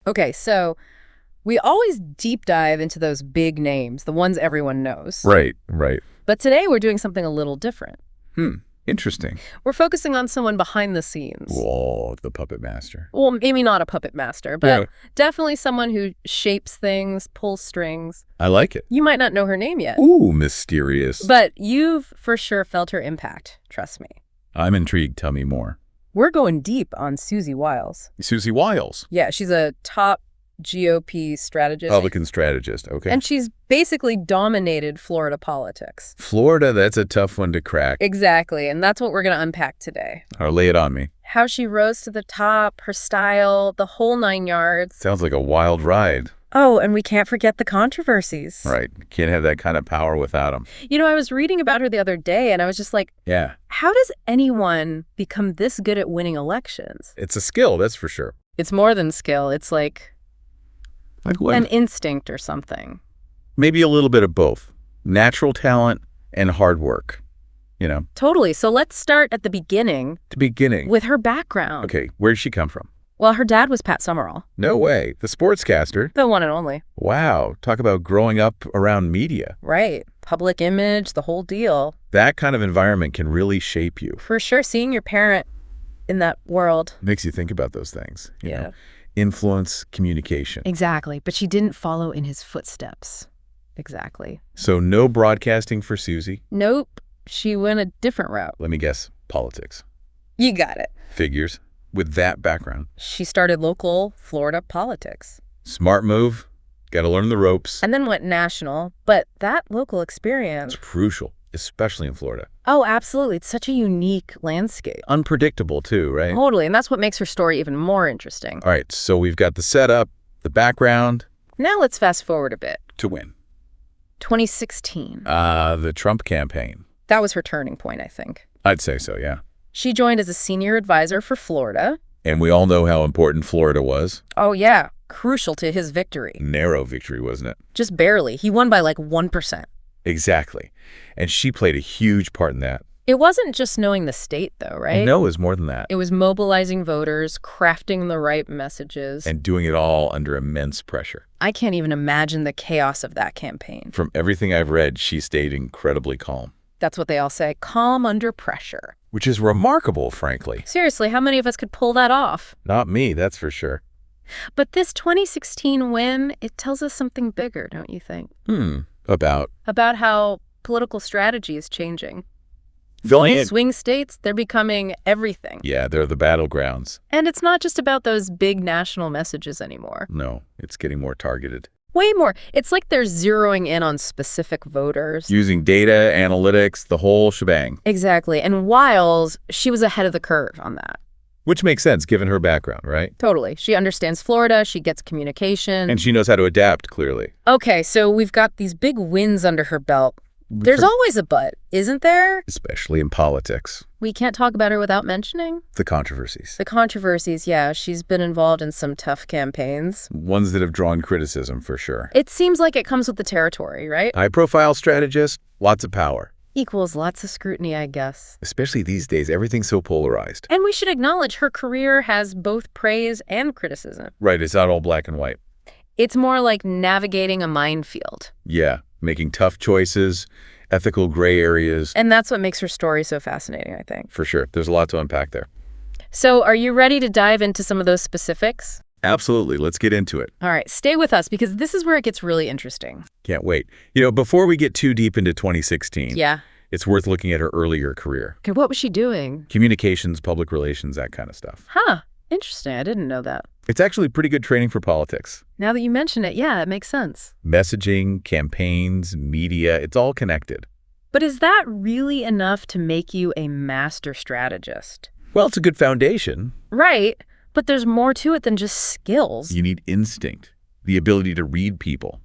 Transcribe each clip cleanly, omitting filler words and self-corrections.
Okay, so we always deep dive into those big names, the ones everyone knows. Right, right. But today we're doing something a little different. Interesting. We're focusing on someone behind the scenes. Whoa, the puppet master. Well, maybe not a puppet master, but definitely someone who shapes things, pulls strings. I like it. You might not know her name yet. Ooh, mysterious. But you've for sure felt her impact, trust me. I'm intrigued. Tell me more. We're going deep on Susie Wiles. Susie Wiles. Yeah, she's a top GOP strategist. Republican strategist, okay. And she's basically dominated Florida politics. Florida, that's a tough one to crack. Exactly, and that's what we're going to unpack today. Or lay it on me. How she rose to the top, her style, the whole 9 yards. Sounds like a wild ride. Oh, and we can't forget the controversies. Right. Can't have that kind of power without them. You know, I was reading about her the other day, and I was just like, yeah. How does anyone become this good at winning elections? It's a skill, that's for sure. It's more than skill. It's like what? An instinct or something. Maybe a little bit of both. Natural talent and hard work, you know. Totally. So let's start at the beginning. With her background. Okay, where did she come from? Well, her dad was Pat Summerall. No way. The sportscaster. The one and only. Wow. Talk about growing up around media. Right. Public image, the whole deal. That kind of environment can really shape you. For sure. Seeing your parent in that world. Makes you think about those things. You know? Influence, communication. Exactly. But she didn't follow in his footsteps. Exactly. So no broadcasting for Susie? Nope. She went a different route. Let me guess. Politics. You got it. Figures. With that background. She started local Florida politics. Smart move. Got to learn the ropes. And then went national. But that local experience... It's crucial, especially in Florida. Oh, absolutely. It's such a unique landscape. Unpredictable, too, right? Totally. And that's what makes her story even more interesting. All right. So we've got the setup, the background. Now let's fast forward a bit. To when? 2016. The Trump campaign. That was her turning point, I think. I'd say so, yeah. She joined as a senior advisor for Florida. And we all know how important Florida was. Oh, yeah. Crucial to his victory. Narrow victory, wasn't it? Just barely. He won by like 1%. Exactly. And she played a huge part in that. It wasn't just knowing the state, though, right? No, it was more than that. It was mobilizing voters, crafting the right messages. And doing it all under immense pressure. I can't even imagine the chaos of that campaign. From everything I've read, she stayed incredibly calm. That's what they all say, calm under pressure. Which is remarkable, frankly. Seriously, how many of us could pull that off? Not me, that's for sure. But this 2016 win, it tells us something bigger, don't you think? About? About how political strategy is changing. Those swing states, they're becoming everything. Yeah, they're the battlegrounds. And it's not just about those big national messages anymore. No, it's getting more targeted. Way more. It's like they're zeroing in on specific voters. Using data, analytics, the whole shebang. Exactly. And Wiles, she was ahead of the curve on that. Which makes sense, given her background, right? Totally. She understands Florida. She gets communication. And she knows how to adapt, clearly. Okay, so we've got these big wins under her belt. There's always a but, isn't there? Especially in politics. We can't talk about her without mentioning The controversies. The controversies, yeah. She's been involved in some tough campaigns. Ones that have drawn criticism, for sure. It seems like it comes with the territory, right? High-profile strategist, lots of power. Equals lots of scrutiny, I guess. Especially these days, everything's so polarized. And we should acknowledge her career has both praise and criticism. Right, it's not all black and white. It's more like navigating a minefield. Yeah, making tough choices, ethical gray areas. And that's what makes her story so fascinating, I think. For sure. There's a lot to unpack there. So are you ready to dive into some of those specifics? Absolutely. Let's get into it. All right. Stay with us because this is where it gets really interesting. Can't wait. You know, before we get too deep into 2016, it's worth looking at her earlier career. Okay, what was she doing? Communications, public relations, that kind of stuff. Huh. Interesting. I didn't know that. It's actually pretty good training for politics. Now that you mention it, yeah, it makes sense. Messaging, campaigns, media, it's all connected. But is that really enough to make you a master strategist? Well, it's a good foundation. Right. But there's more to it than just skills. You need instinct, the ability to read people.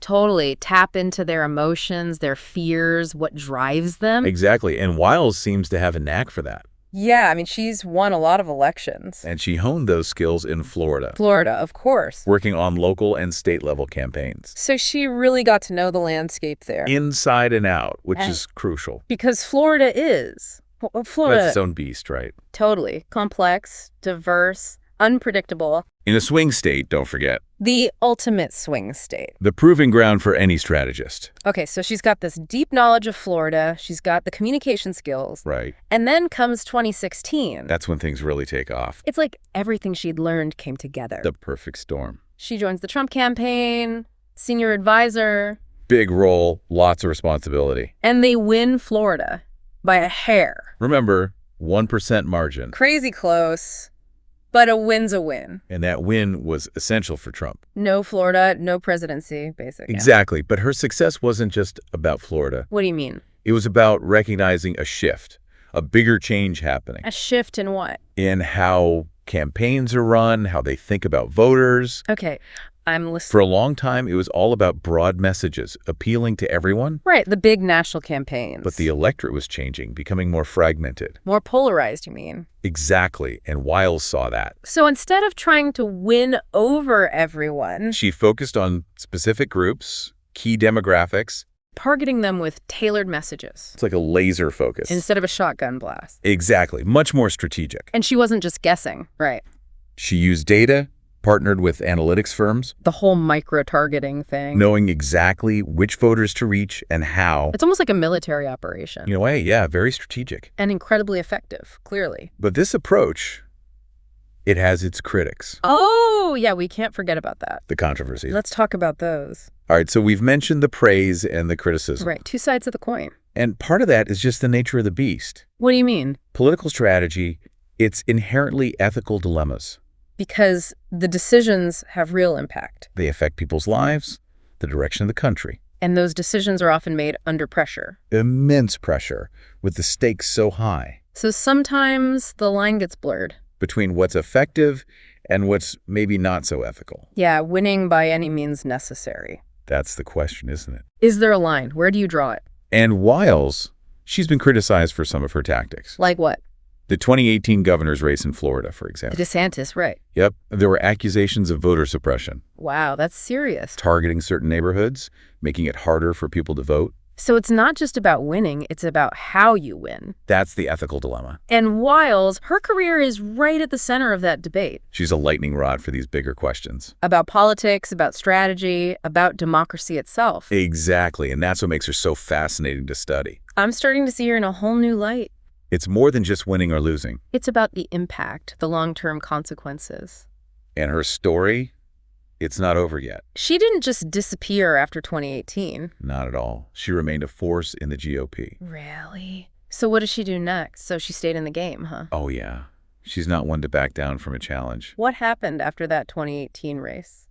Totally. Tap into their emotions, their fears, what drives them. Exactly. And Wiles seems to have a knack for that. Yeah, I mean, she's won a lot of elections. And she honed those skills in Florida. Florida, of course. Working on local and state-level campaigns. So she really got to know the landscape there. Inside and out, which is crucial. Because Florida is. Florida. That's its own beast, right? Totally. Complex, diverse, unpredictable. In a swing state, don't forget. The ultimate swing state. The proving ground for any strategist. Okay, so she's got this deep knowledge of Florida. She's got the communication skills. Right. And then comes 2016. That's when things really take off. It's like everything she'd learned came together. The perfect storm. She joins the Trump campaign, senior advisor. Big role, lots of responsibility. And they win Florida by a hair. Remember, 1% margin. Crazy close. But a win's a win. And that win was essential for Trump. No Florida, no presidency, basically. Exactly. But her success wasn't just about Florida. What do you mean? It was about recognizing a shift, a bigger change happening. A shift in what? In how campaigns are run, how they think about voters. Okay, I'm listening. For a long time, it was all about broad messages, appealing to everyone. Right, the big national campaigns. But the electorate was changing, becoming more fragmented. More polarized, you mean? Exactly, and Wiles saw that. So instead of trying to win over everyone, She focused on specific groups, key demographics. targeting them with tailored messages. It's like a laser focus. Instead of a shotgun blast. Exactly, much more strategic. And she wasn't just guessing, right? She used data, partnered with analytics firms, The whole micro-targeting thing. knowing exactly which voters to reach and how. It's almost like a military operation. In a way, yeah, very strategic. And incredibly effective, clearly. But this approach, it has its critics, Oh, yeah, we can't forget about that. the controversies. Let's talk about those. All right, so we've mentioned the praise and the criticism. Right, two sides of the coin. And part of that is just the nature of the beast. What do you mean? Political strategy, it's inherently ethical dilemmas. Because the decisions have real impact. They affect people's lives, the direction of the country. And those decisions are often made under pressure. Immense pressure, with the stakes so high, So sometimes the line gets blurred. between what's effective and what's maybe not so ethical. Yeah, winning by any means necessary. That's the question, isn't it? Is there a line? Where do you draw it? And Wiles, she's been criticized for some of her tactics. Like what? The 2018 governor's race in Florida, for The example. DeSantis, right. Yep, there were accusations of voter suppression, Wow, that's serious. targeting certain neighborhoods, making it harder for people to vote. So it's not just about winning, it's about how you win. That's the ethical dilemma. And Wiles, her career is right at the center of that debate. She's a lightning rod for these bigger questions. About politics, about strategy, about democracy itself. Exactly, and that's what makes her so fascinating to study. I'm starting to see her in a whole new light. It's more than just winning or losing. It's about the impact, the long-term consequences. And her story, it's not over yet. She didn't just disappear after 2018. Not at all. She remained a force in the GOP. Really? So what does she do next? So she stayed in the game, huh? Oh, yeah. She's not one to back down from a challenge. What happened after that 2018 race?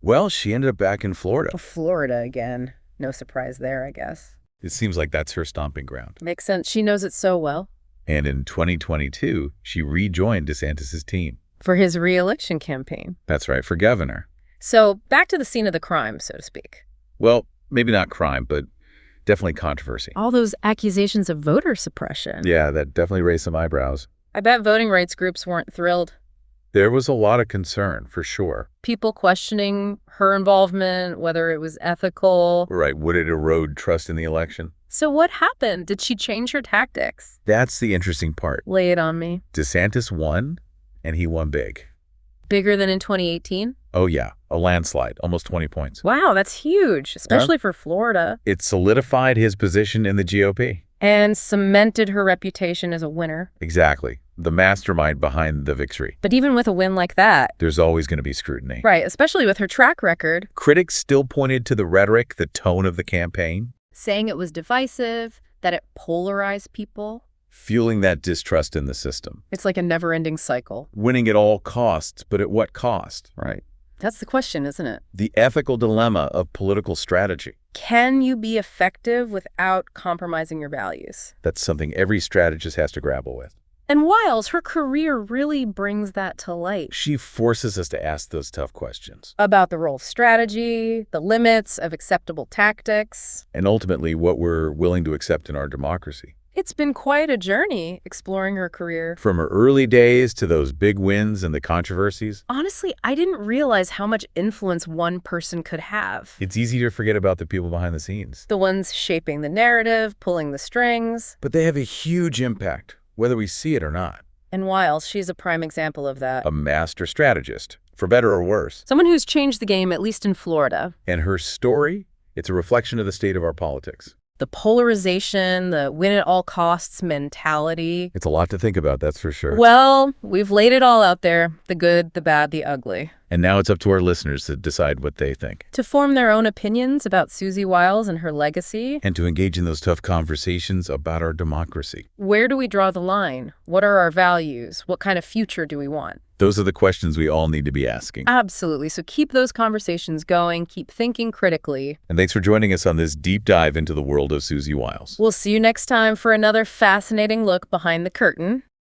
Well, she ended up back in Florida. Oh, Florida again. No surprise there, I guess. It seems like that's her stomping ground. Makes sense. She knows it so well. And in 2022, she rejoined DeSantis' team. For his re-election campaign. That's right, for governor. So back to the scene of the crime, so to speak. Well, maybe not crime, but definitely controversy. All those accusations of voter suppression. Yeah, that definitely raised some eyebrows. I bet voting rights groups weren't thrilled. There was a lot of concern, for sure. People questioning her involvement, whether it was ethical. Right, would it erode trust in the election? So what happened? Did she change her tactics? That's the interesting part. Lay it on me. DeSantis won, and he won big. Bigger than in 2018? Oh, yeah, a landslide, almost 20 points. Wow, that's huge, especially for Florida. It solidified his position in the GOP. And cemented her reputation as a winner. Exactly. The mastermind behind the victory. But even with a win like that. There's always going to be scrutiny. Right, especially with her track record. Critics still pointed to the rhetoric, the tone of the campaign. Saying it was divisive, that it polarized people. Fueling that distrust in the system. It's like a never-ending cycle. Winning at all costs, but at what cost, right? That's the question, isn't it? The ethical dilemma of political strategy. Can you be effective without compromising your values? That's something every strategist has to grapple with. And Wiles, her career really brings that to light. She forces us to ask those tough questions. About the role of strategy, the limits of acceptable tactics. And ultimately, what we're willing to accept in our democracy. It's been quite a journey exploring her career. From her early days to those big wins and the controversies. Honestly, I didn't realize how much influence one person could have. It's easy to forget about the people behind the scenes. The ones shaping the narrative, pulling the strings. But they have a huge impact, whether we see it or not. And Wiles, she's a prime example of that. A master strategist, for better or worse. Someone who's changed the game, at least in Florida. And her story, it's a reflection of the state of our politics. The polarization, the win-at-all-costs mentality. It's a lot to think about, that's for sure. Well, we've laid it all out there, the good, the bad, the ugly. And now it's up to our listeners to decide what they think. To form their own opinions about Susie Wiles and her legacy. And to engage in those tough conversations about our democracy. Where do we draw the line? What are our values? What kind of future do we want? Those are the questions we all need to be asking. Absolutely. So keep those conversations going. Keep thinking critically. And thanks for joining us on this deep dive into the world of Susie Wiles. We'll see you next time for another fascinating look behind the curtain.